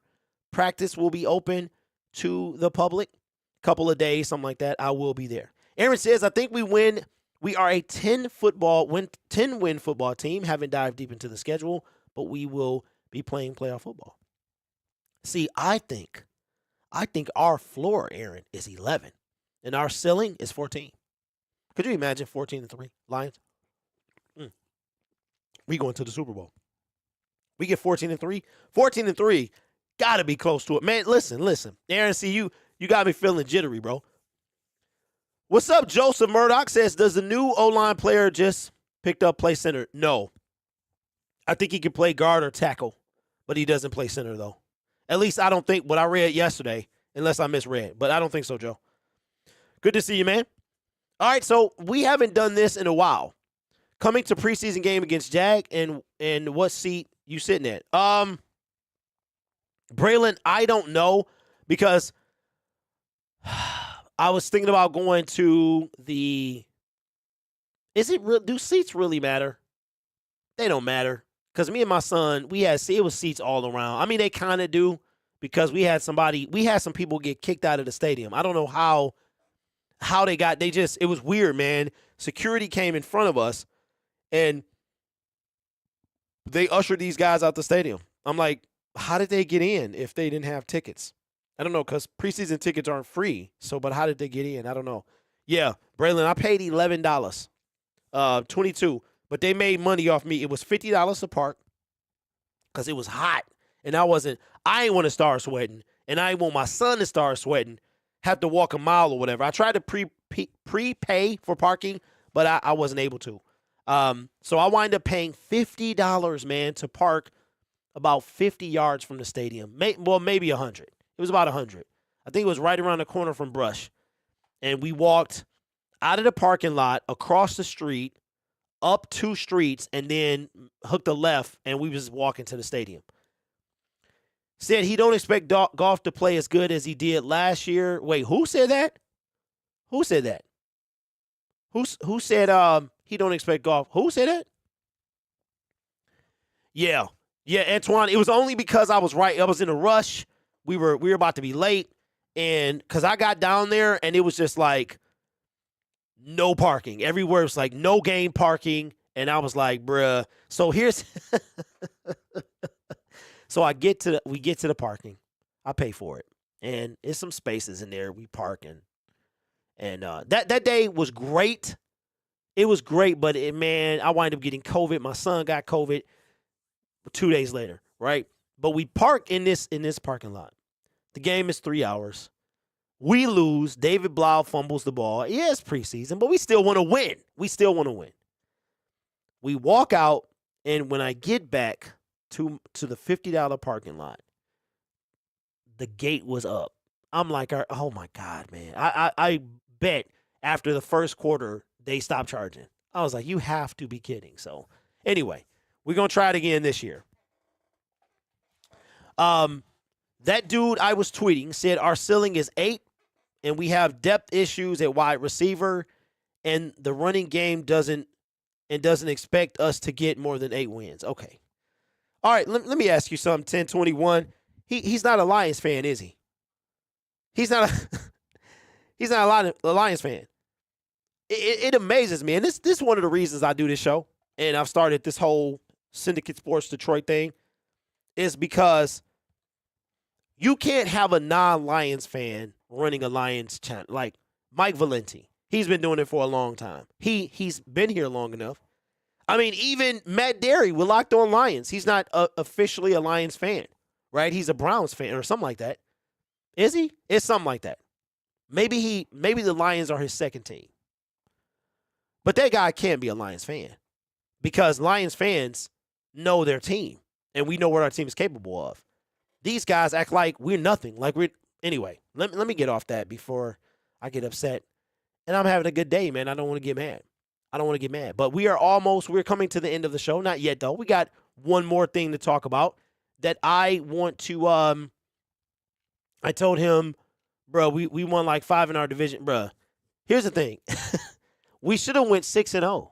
practice will be open to the public. Couple of days, something like that. I will be there. Aaron says, I think we win. We are a 10-win football team. Haven't dived deep into the schedule, but we will be playing playoff football. See, I think our floor, Aaron, is 11, and our ceiling is 14. Could you imagine 14-3 Lions? We going to the Super Bowl. We get 14-3. 14-3, gotta be close to it. Man, listen. Aaron, see you got me feeling jittery, bro. What's up, Joseph Murdoch says, does the new O-line player just picked up play center? No. I think he can play guard or tackle, but he doesn't play center, though. At least I don't think what I read yesterday, unless I misread. But I don't think so, Joe. Good to see you, man. All right, so we haven't done this in a while. Coming to preseason game against Jag, and what seat you sitting at? Braylon, I don't know, because I was thinking about going to the. Do seats really matter? They don't matter, because me and my son, it was seats all around. I mean, they kind of do, because we had some people get kicked out of the stadium. I don't know how it was weird, man. Security came in front of us, and they ushered these guys out the stadium. I'm like, how did they get in if they didn't have tickets? I don't know, because preseason tickets aren't free. But how did they get in? I don't know. Yeah, Braylon, I paid $11, $22, but they made money off me. It was $50 to park because it was hot, and I ain't want to start sweating, and I ain't want my son to start sweating, have to walk a mile or whatever. I tried to prepay for parking, but I wasn't able to. So I wind up paying $50, man, to park about 50 yards from the stadium. Maybe 100. It was about 100. I think it was right around the corner from Brush. And we walked out of the parking lot, across the street, up 2 streets, and then hooked a left, and we was walking to the stadium. Said he don't expect Goff to play as good as he did last year. Wait, who said that? Who said that? Who said he don't expect Goff? Who said that? Yeah, Antoine. It was only because I was right. I was in a rush. We were about to be late, and because I got down there and it was just like no parking everywhere. It was like no game parking, and I was like, bruh. So here's, so we get to the parking. I pay for it, and there's some spaces in there. We park and that day was great. It was great, but man, I wind up getting COVID. My son got COVID 2 days later, right? But we park in this parking lot. The game is 3 hours. We lose. David Blau fumbles the ball. Yeah, it's preseason, but we still want to win. We walk out, and when I get back to the $50 parking lot, the gate was up. I'm like, oh my God, man. I bet after the first quarter, they stopped charging. I was like, you have to be kidding. So anyway, we're going to try it again this year. That dude I was tweeting said our ceiling is 8, and we have depth issues at wide receiver, and the running game doesn't expect us to get more than 8 wins. Okay. All right, let me ask you something, 1021. He's not a Lions fan, is he? He's not a Lions fan. It amazes me, and this is one of the reasons I do this show, and I've started this whole Syndicate Sports Detroit thing, is because you can't have a non-Lions fan running a Lions channel. Like Mike Valenti, he's been doing it for a long time. He's been here long enough. I mean, even Matt Derry with Locked On Lions, he's not officially a Lions fan, right? He's a Browns fan or something like that. Is he? It's something like that. Maybe the Lions are his second team. But that guy can't be a Lions fan, because Lions fans know their team, and we know what our team is capable of. These guys act like we're nothing. Anyway, let me get off that before I get upset. And I'm having a good day, man. I don't want to get mad. But we're coming to the end of the show. Not yet, though. We got one more thing to talk about that I want to, I told him, bro, we won like 5 in our division. Bro, here's the thing. We should have went 6-0.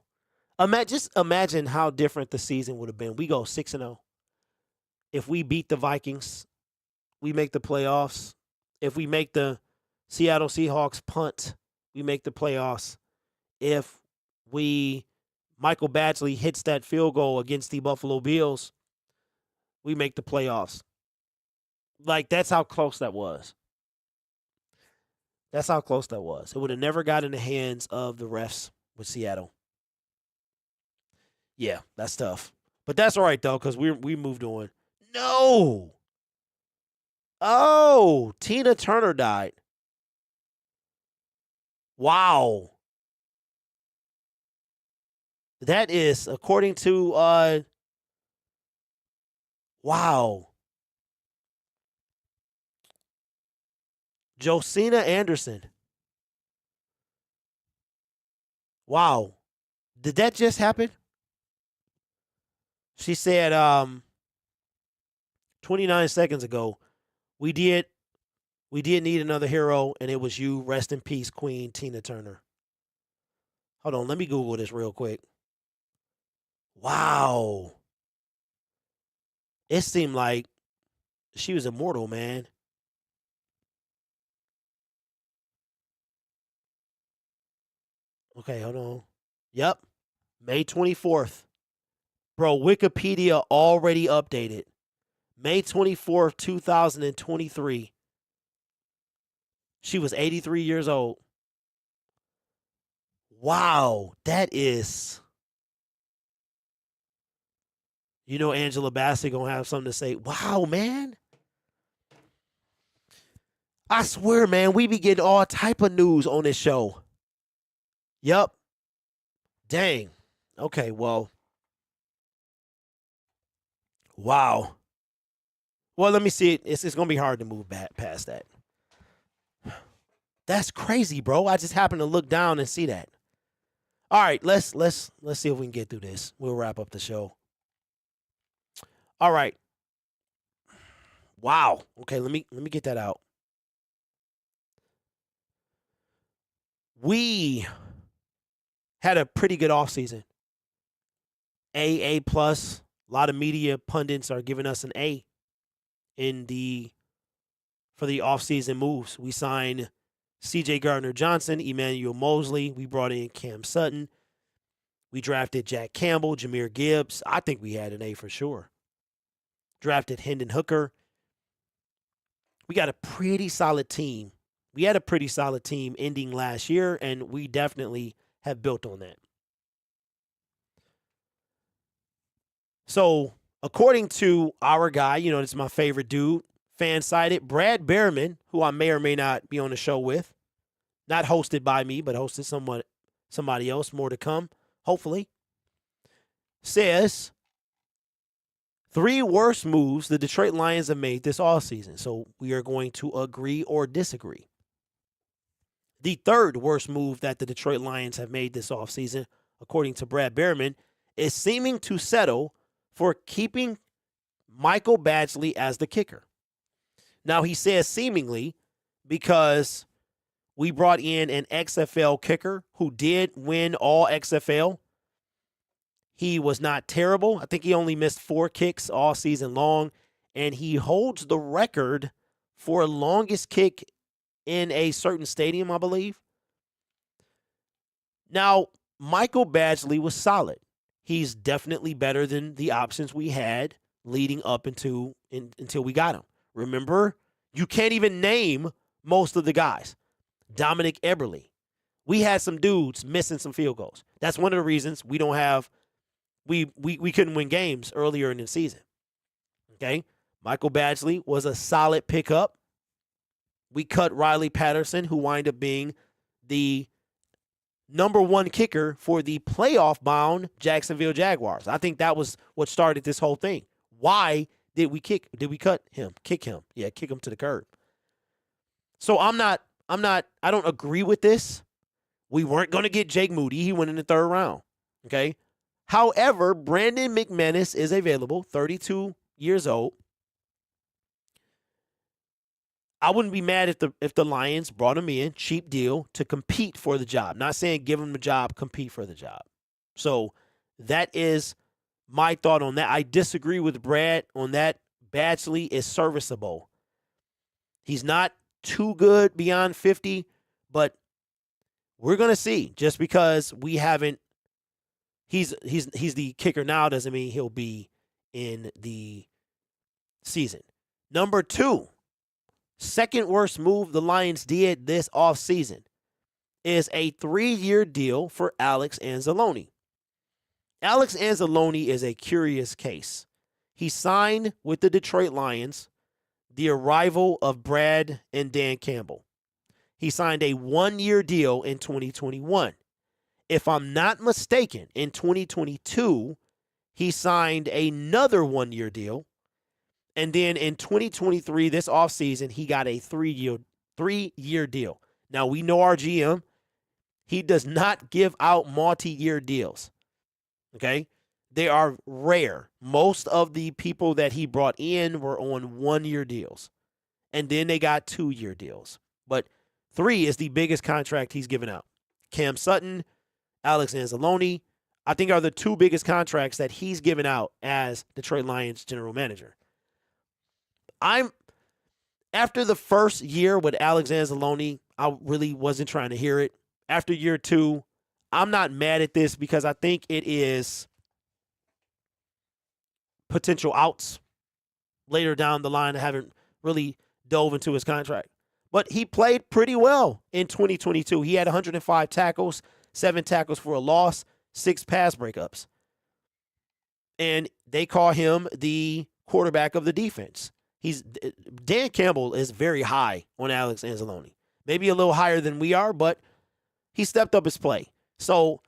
Just imagine how different the season would have been. We go 6-0. If we beat the Vikings, we make the playoffs. If we make the Seattle Seahawks punt, we make the playoffs. If Michael Badgley hits that field goal against the Buffalo Bills, we make the playoffs. Like, that's how close that was. That's how close that was. It would have never got in the hands of the refs with Seattle. Yeah, that's tough. But that's all right, though, because we moved on. No. Oh, Tina Turner died. Wow. That is, according to, wow. Josina Anderson. Wow. Did that just happen? She said 29 seconds ago, we did need another hero, and it was you. Rest in peace, Queen Tina Turner. Hold on, let me Google this real quick. Wow. It seemed like she was immortal, man. Okay, hold on. Yep. May 24th. Bro, Wikipedia already updated. May 24th, 2023. She was 83 years old. Wow, that is. You know Angela Bassett gonna have something to say. Wow, man. I swear, man, we be getting all type of news on this show. Yup. Dang. Okay, well. Wow. Well, let me see it. It's gonna be hard to move back past that. That's crazy, bro. I just happened to look down and see that. All right, let's see if we can get through this. We'll wrap up the show. All right. Wow. Okay, let me get that out. We had a pretty good offseason. A plus. A lot of media pundits are giving us an A for the offseason moves. We signed C.J. Gardner-Johnson, Emmanuel Mosley. We brought in Cam Sutton. We drafted Jack Campbell, Jahmyr Gibbs. I think we had an A for sure. Drafted Hendon Hooker. We got a pretty solid team. We had a pretty solid team ending last year, and we definitely have built on that. So, according to our guy, you know, this is my favorite dude, fan-sided, Brad Behrman, who I may or may not be on the show with. Not hosted by me, but hosted somebody else, more to come, hopefully. Says 3 worst moves the Detroit Lions have made this offseason. So we are going to agree or disagree. The 3rd worst move that the Detroit Lions have made this offseason, according to Brad Behrman, is seeming to settle for keeping Michael Badgley as the kicker. Now, he says seemingly because we brought in an XFL kicker who did win all XFL. He was not terrible. I think he only missed 4 kicks all season long, and he holds the record for longest kick in a certain stadium, I believe. Now, Michael Badgley was solid. He's definitely better than the options we had leading up until we got him. Remember, you can't even name most of the guys. Dominic Eberle. We had some dudes missing some field goals. That's one of the reasons we don't have we couldn't win games earlier in the season. Okay? Michael Badgley was a solid pickup. We cut Riley Patterson, who wound up being the number 1 kicker for the playoff-bound Jacksonville Jaguars. I think that was what started this whole thing. Why did we cut him? Kick him. Yeah, kick him to the curb. So I don't agree with this. We weren't going to get Jake Moody. He went in the 3rd round. Okay? However, Brandon McManus is available, 32 years old. I wouldn't be mad if the Lions brought him in, cheap deal, to compete for the job. Not saying give him the job, compete for the job. So that is my thought on that. I disagree with Brad on that. Badgley is serviceable. He's not too good beyond 50, but we're going to see. Just because we haven't he's the kicker now doesn't mean he'll be in the season. Number 2, second worst move the Lions did this offseason is a 3-year deal for Alex Anzalone. Alex Anzalone is a curious case. He signed with the Detroit Lions, the arrival of Brad and Dan Campbell. He signed a 1-year deal in 2021. If I'm not mistaken, in 2022, he signed another 1-year deal. And then in 2023, this offseason, he got a 3-year deal. Now, we know our GM. He does not give out multi-year deals. Okay? They are rare. Most of the people that he brought in were on 1-year deals. And then they got 2-year deals. But 3 is the biggest contract he's given out. Cam Sutton, Alex Anzalone, I think are the 2 biggest contracts that he's given out as Detroit Lions general manager. After the first year with Alex Anzalone, I really wasn't trying to hear it. After year 2, I'm not mad at this because I think it is potential outs later down the line. I haven't really dove into his contract. But he played pretty well in 2022. He had 105 tackles, 7 tackles for a loss, 6 pass breakups. And they call him the quarterback of the defense. Dan Campbell is very high on Alex Anzalone. Maybe a little higher than we are, but he stepped up his play. So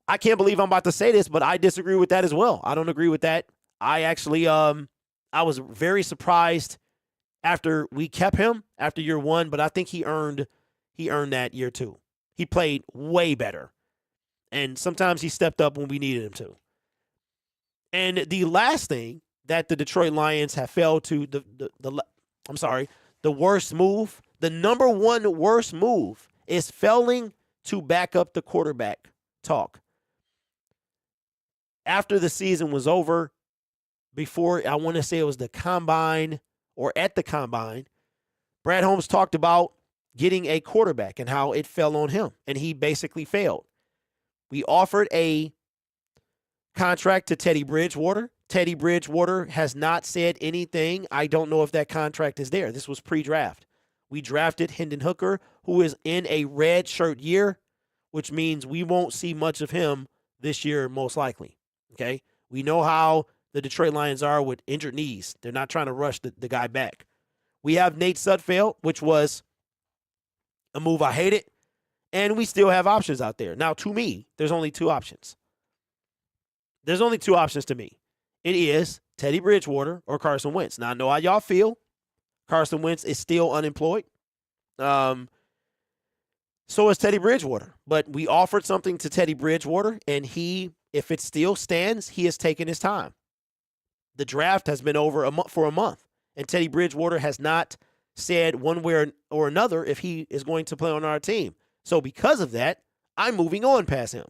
I can't believe I'm about to say this, but I disagree with that as well. I don't agree with that. I actually I was very surprised after we kept him after year 1, but I think he earned that year 2. He played way better. And sometimes he stepped up when we needed him to. And the last thing that the Detroit Lions have failed to the worst move, the number 1 worst move is failing to back up the quarterback talk. After the season was over, before I want to say it was the combine or at the combine, Brad Holmes talked about getting a quarterback and how it fell on him, and he basically failed. We offered a contract to Teddy Bridgewater. Teddy Bridgewater has not said anything. I don't know if that contract is there. This was pre-draft. We drafted Hendon Hooker, who is in a red shirt year, which means we won't see much of him this year, most likely. Okay? We know how the Detroit Lions are with injured knees. They're not trying to rush the guy back. We have Nate Sudfeld, which was a move I hated, and we still have options out there. Now, to me, there's only 2 options. There's only 2 options to me. It is Teddy Bridgewater or Carson Wentz. Now, I know how y'all feel. Carson Wentz is still unemployed. So is Teddy Bridgewater. But we offered something to Teddy Bridgewater, and he, if it still stands, he has taken his time. The draft has been over for a month, and Teddy Bridgewater has not said one way or another if he is going to play on our team. So because of that, I'm moving on past him.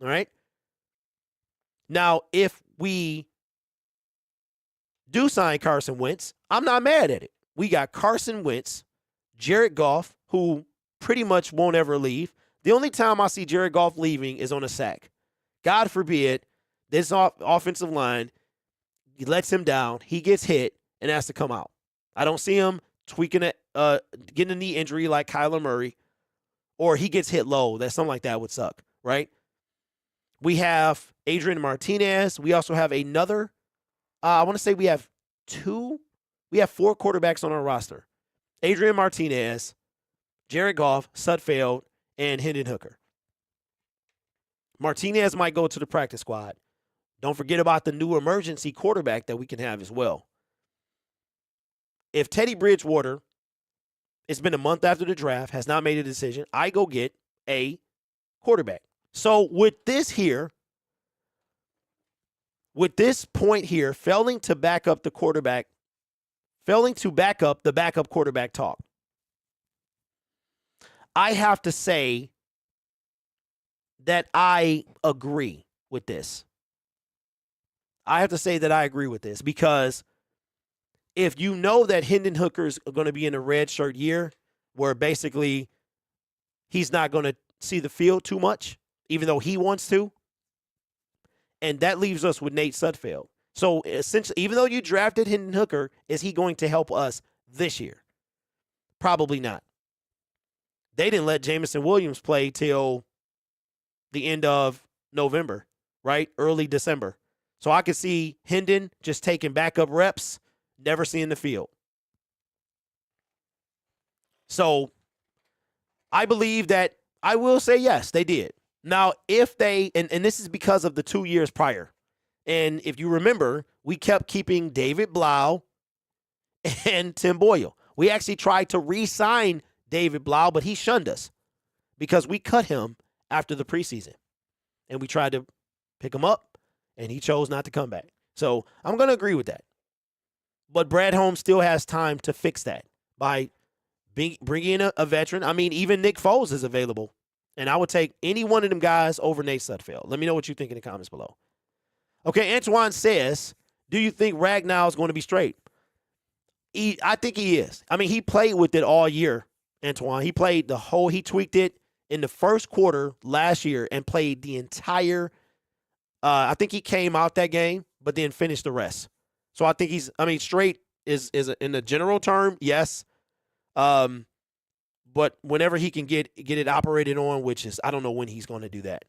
All right? Now, if we do sign Carson Wentz, I'm not mad at it. We got Carson Wentz, Jared Goff, who pretty much won't ever leave. The only time I see Jared Goff leaving is on a sack. God forbid, this offensive line, he lets him down, he gets hit, and has to come out. I don't see him tweaking it, getting a knee injury like Kyler Murray, or he gets hit low. Something like that would suck, right? We have Adrian Martinez. We also have another, I want to say we have 4 quarterbacks on our roster. Adrian Martinez, Jared Goff, Sudfeld, and Hendon Hooker. Martinez might go to the practice squad. Don't forget about the new emergency quarterback that we can have as well. If Teddy Bridgewater, it's been a month after the draft, has not made a decision, I go get a quarterback. So with this point here, failing to back up the backup quarterback talk, I have to say that I agree with this. I have to say that I agree with this because if you know that Hendon Hooker's going to be in a red shirt year where basically he's not going to see the field too much, even though he wants to, and that leaves us with Nate Sudfeld. So essentially, even though you drafted Hendon Hooker, is he going to help us this year? Probably not. They didn't let Jameson Williams play till the end of November. right? Early December. So I could see Hendon just taking backup reps, never seeing the field. So I believe that I will say yes, they did. Now, if they, and this is because of the 2 years prior. And if you remember, we kept keeping David Blau and Tim Boyle. We actually tried to re-sign David Blau, but he shunned us because we cut him after the preseason. And we tried to pick him up, and he chose not to come back. So I'm going to agree with that. But Brad Holmes still has time to fix that by bringing in a veteran. I mean, even Nick Foles is available. And I would take any one of them guys over Nate Sudfeld. Let me know what you think in the comments below. Okay, Antoine says, do you think Ragnow is going to be straight? I think he is. I mean, he played with it all year, Antoine. He tweaked it in the first quarter last year and played the entire, I think he came out that game, but then finished the rest. So I think straight is in the general term, yes. But whenever he can get it operated on, which is, I don't know when he's going to do that.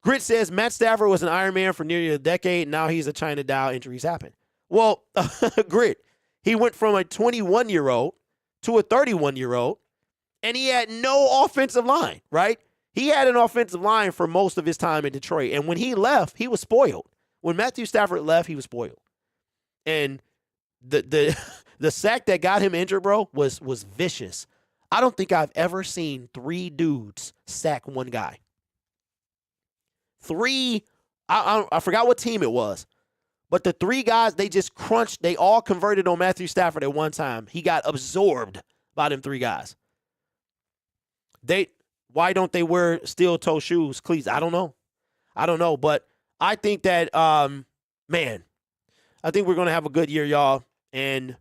Grit says, Matt Stafford was an Iron Man for nearly a decade. Now he's a China Dow. Injuries happen. Well, Grit, he went from a 21-year-old to a 31-year-old, and he had no offensive line, right? He had an offensive line for most of his time in Detroit, and when he left, he was spoiled. When Matthew Stafford left, he was spoiled. And the sack that got him injured, bro, was vicious. I don't think I've ever seen 3 dudes sack one guy. 3, I forgot what team it was, but the 3 guys, they just crunched. They all converted on Matthew Stafford at one time. He got absorbed by them 3 guys. Why don't they wear steel-toe shoes, cleats? I don't know, but I think that, I think we're going to have a good year, y'all, and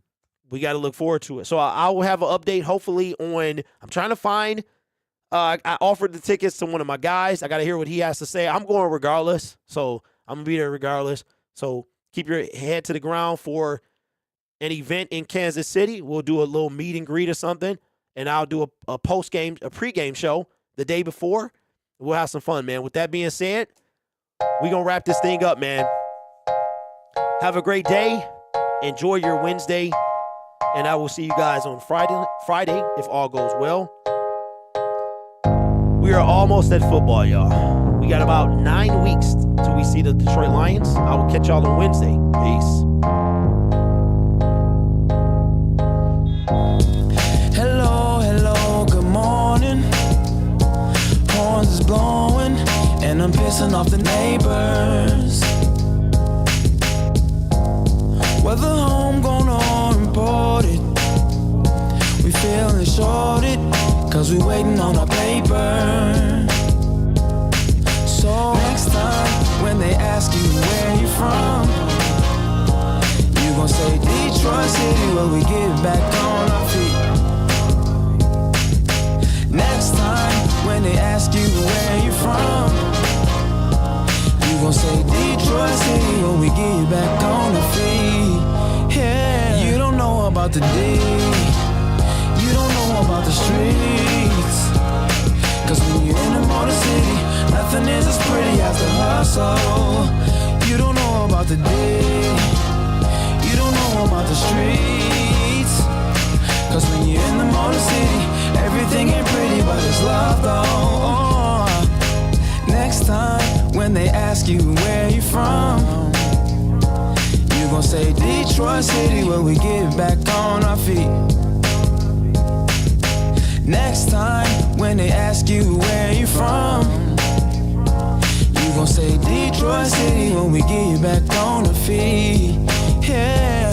we got to look forward to it. So I will have an update, hopefully, on, I'm trying to find, I offered the tickets to one of my guys. I got to hear what he has to say. I'm going regardless, so I'm going to be there regardless. So keep your head to the ground for an event in Kansas City. We'll do a little meet and greet or something, and I'll do a pregame show the day before. We'll have some fun, man. With that being said, we're going to wrap this thing up, man. Have a great day. Enjoy your Wednesday. And I will see you guys on Friday if all goes well. We are almost at football, y'all. We got about 9 weeks till we see the Detroit Lions. I will catch y'all on Wednesday. Peace. Hello, good morning. Horns is blowing, and I'm pissing off the neighbors. Whether homegrown or imported, we feeling shorted, cause we waiting on our paper. So next time, when they ask you where you from, you gon' say Detroit City, where we get back on our feet. Next time, when they ask you where you from, you gon' say Detroit City, when we get back on our feet. Yeah, you don't know about the day, you don't know about the streets, cause when you're in the Motor City, nothing is as pretty as the hustle. You don't know about the day, you don't know about the streets, cause when you're in the Motor City, everything ain't pretty but it's love though. Next time, when they ask you where you from, you gon' say Detroit City, where we get back on our feet. Next time, when they ask you where you from, you gon' say Detroit City, when we get back on our feet. Yeah.